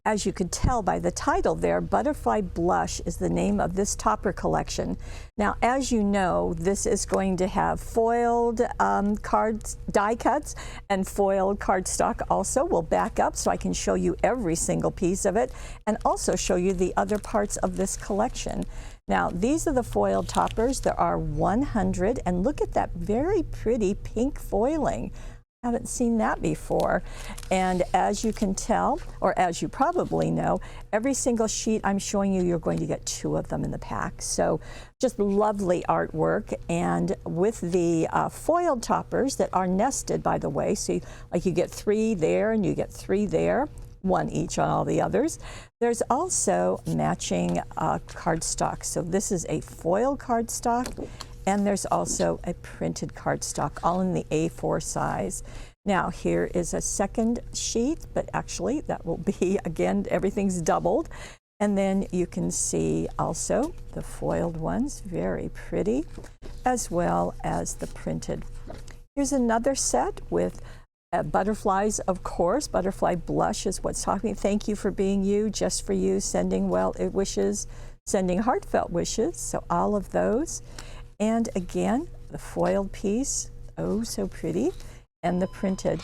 as you could tell by the title there, Butterfly Blush is the name of this topper collection. Now, as you know, this is going to have foiled die cuts and foiled cardstock also. We'll back up so I can show you every single piece of it and also show you the other parts of this collection. Now, these are the foiled toppers. There are 100, and look at that very pretty pink foiling. Haven't seen that before. And as you can tell, or as you probably know, every single sheet I'm showing you, you're going to get 2 of them in the pack. So just lovely artwork. And with the foiled toppers that are nested, by the way, so like you get 3 there and you get 3 there, 1 each on all the others. There's also matching cardstock. So this is a foil cardstock, and there's also a printed cardstock, all in the A4 size. Now here is a second sheet, but actually that will be, again, everything's doubled. And then you can see also the foiled ones, very pretty, as well as the printed. Here's another set with butterflies, of course. Butterfly Blush is what's talking. Thank you for being you, just for you, sending well wishes, sending heartfelt wishes. So all of those. And again, the foiled piece, oh so pretty, and the printed.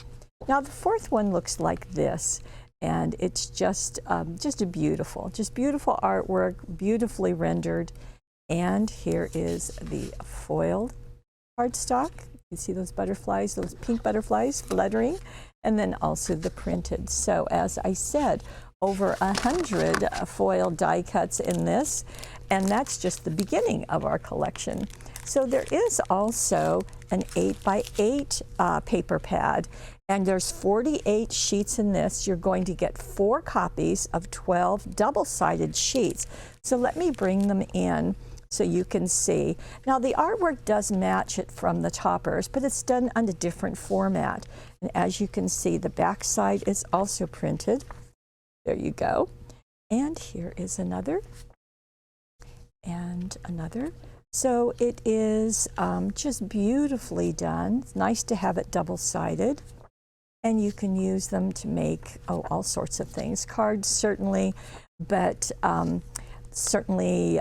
Now the fourth one looks like this, and it's just a beautiful artwork, beautifully rendered. And here is the foiled cardstock. You see those butterflies, those pink butterflies fluttering, and then also the printed. So as I said, over 100 foiled die cuts in this, and that's just the beginning of our collection. So there is also an 8x8 paper pad, and there's 48 sheets in this. You're going to get 4 copies of 12 double-sided sheets. So let me bring them in so you can see. Now the artwork does match it from the toppers, but it's done on a different format. And as you can see, the back side is also printed. There you go. And here is another, and another. So it is just beautifully done. It's nice to have it double-sided. And you can use them to make, all sorts of things. Cards, certainly, but certainly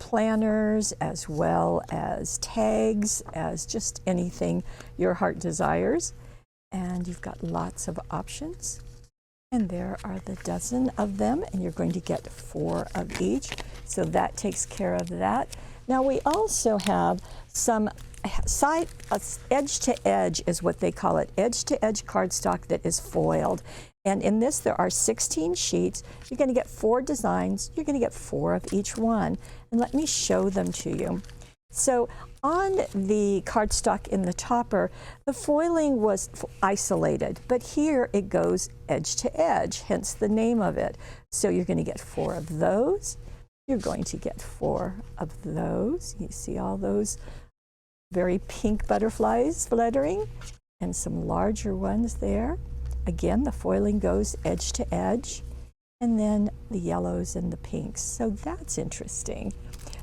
planners, as well as tags, as just anything your heart desires. And you've got lots of options. And there are the dozen of them, and you're going to get 4 of each. So that takes care of that. Now we also have some edge-to-edge is what they call it, edge-to-edge cardstock that is foiled. And in this there are 16 sheets. You're going to get 4 designs. You're going to get 4 of each one. And let me show them to you. So on the cardstock in the topper, the foiling was isolated, but here it goes edge to edge, hence the name of it. So you're going to get 4 of those. You're going to get 4 of those. You see all those very pink butterflies fluttering, and some larger ones there. Again, the foiling goes edge to edge, and then the yellows and the pinks. So that's interesting.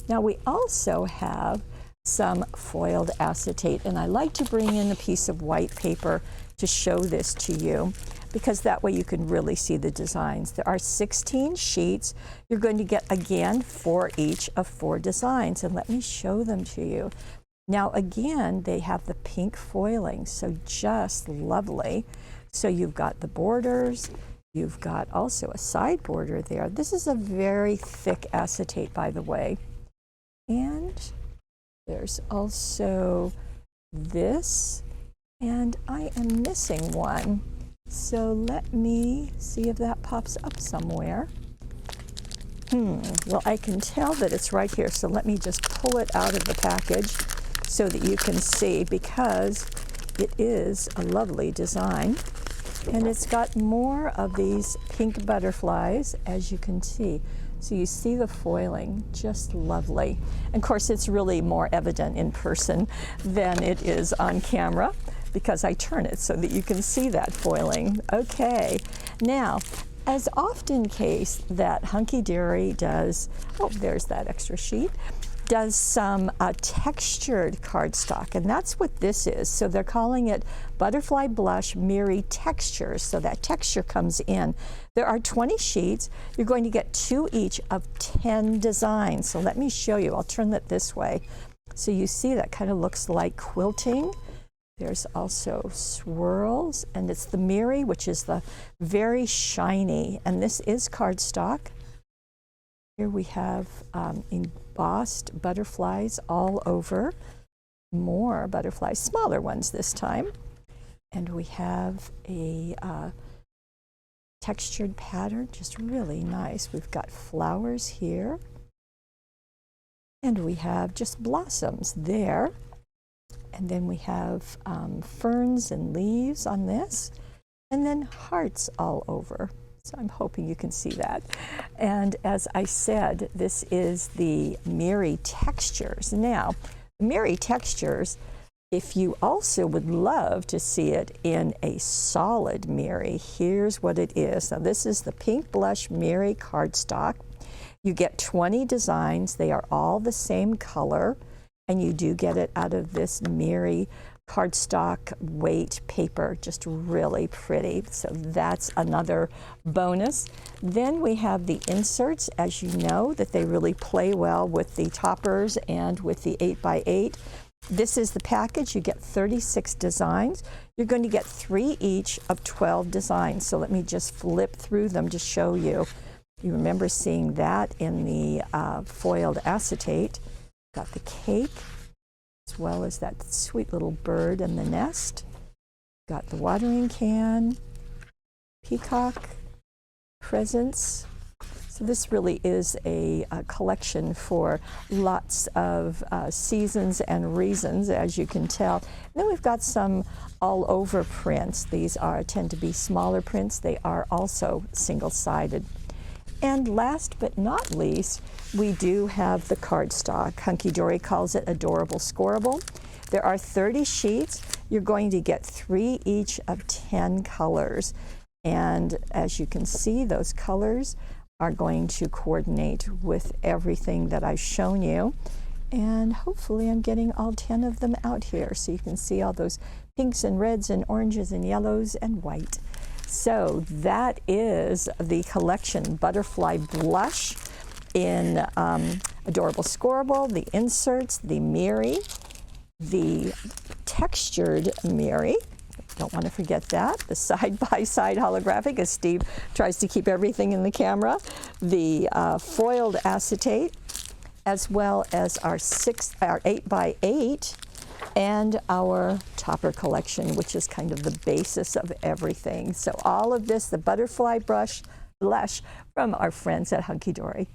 Now we also have some foiled acetate, and I like to bring in a piece of white paper to show this to you, because that way you can really see the designs. There are 16 sheets. You're going to get, again, 4 each of 4 designs, and let me show them to you. Now again, they have the pink foiling, so just lovely. So you've got the borders, you've got also a side border there. This is a very thick acetate, by the way. And there's also this, and I am missing one. So let me see if that pops up somewhere. Well, I can tell that it's right here, so let me just pull it out of the package so that you can see, because it is a lovely design. And it's got more of these pink butterflies, as you can see. So you see the foiling, just lovely. And of course, it's really more evident in person than it is on camera, because I turn it so that you can see that foiling. Okay, now, as often case that Hunkydory does, there's that extra sheet. does some textured cardstock, and that's what this is. So they're calling it Butterfly Blush Miri Textures, so that texture comes in. There are 20 sheets. You're going to get 2 each of 10 designs. So let me show you. I'll turn that this way. So you see that kind of looks like quilting. There's also swirls, and it's the Miri, which is the very shiny, and this is cardstock. Here we have embossed butterflies all over, more butterflies, smaller ones this time. And we have a textured pattern, just really nice. We've got flowers here, and we have just blossoms there. And then we have ferns and leaves on this, and then hearts all over. So I'm hoping you can see that. And as I said, this is the Miri Textures. Now, Miri Textures, if you also would love to see it in a solid Miri, here's what it is. Now, this is the Pink Blush Miri cardstock. You get 20 designs. They are all the same color, and you do get it out of this Miri cardstock weight paper, just really pretty. So that's another bonus. Then we have the inserts, as you know, that they really play well with the toppers and with the 8x8. This is the package. You get 36 designs. You're going to get 3 each of 12 designs. So let me just flip through them to show you. You remember seeing that in the foiled acetate. Got the cake, as well as that sweet little bird in the nest. Got the watering can, peacock, presents. So this really is a collection for lots of seasons and reasons, as you can tell. And then we've got some all over prints. These tend to be smaller prints. They are also single-sided. And last but not least, we do have the cardstock. Hunkydory calls it Adorable Scoreable. There are 30 sheets. You're going to get 3 each of 10 colors. And as you can see, those colors are going to coordinate with everything that I've shown you. And hopefully I'm getting all 10 of them out here so you can see all those pinks and reds and oranges and yellows and white. So that is the collection Butterfly Blush in Adorable Scoreable, the inserts, the Miri, the textured Miri. Don't want to forget that. The side-by-side holographic, as Steve tries to keep everything in the camera. The foiled acetate, as well as our 8x8 and our topper collection, which is kind of the basis of everything. So all of this, the Butterfly Blush from our friends at Hunkydory.